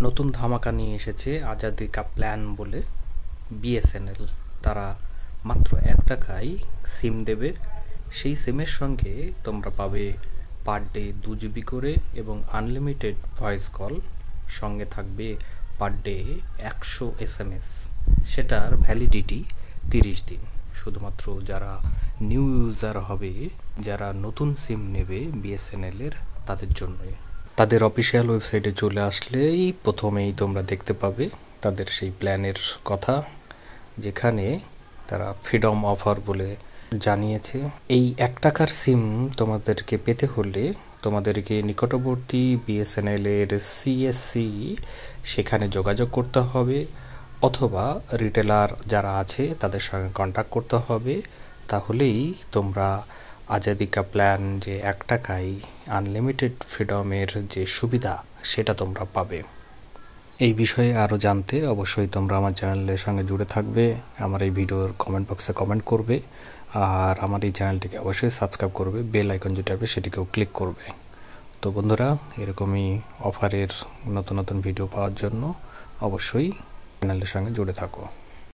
নতুন ধামাকা নিয়ে এসেছে আজাদি কা প্ল্যান বলে বিএসএনএল। তারা মাত্র 1 টাকায় সিম দেবে। সেই সিমের সঙ্গে তোমরা পাবে পার ডে 2 জিবি করে এবং আনলিমিটেড ভয়েস কল, সঙ্গে থাকবে পার ডে 100 SMS। সেটার ভ্যালিডিটি 30 দিন। শুধুমাত্র যারা নিউ ইউজার হবে, যারা নতুন সিম নেবে বিএসএনএলের, তাদের জন্যই। তাদের অফিসিয়াল ওয়েবসাইটে চলে আসলেই প্রথমেই তোমরা দেখতে পাবে তাদের সেই প্ল্যানের কথা, যেখানে তারা ফ্রিডম অফার বলে জানিয়েছে। এই 1 টাকার সিম তোমাদেরকে পেতে হলে তোমাদেরকে নিকটবর্তী বিএসএনএলের সিএসসি সেখানে যোগাযোগ করতে হবে, অথবা রিটেলার যারা আছে তাদের সঙ্গে কন্ট্যাক্ট করতে হবে। তাহলেই তোমরা আজাদি কা প্ল্যান, যে 1 টাকায় আনলিমিটেড ফ্রিডমের যে সুবিধা, সেটা তোমরা পাবে। এই বিষয়ে আরও জানতে অবশ্যই তোমরা আমার চ্যানেলের সঙ্গে জুড়ে থাকবে, আমার এই ভিডিওর কমেন্ট বক্সে কমেন্ট করবে, আর আমার এই চ্যানেলটিকে অবশ্যই সাবস্ক্রাইব করবে। বেল আইকন যেটা হবে সেটিকেও ক্লিক করবে। তো বন্ধুরা, এরকমই অফারের নতুন নতুন ভিডিও পাওয়ার জন্য অবশ্যই চ্যানেলের সঙ্গে জুড়ে থাকো।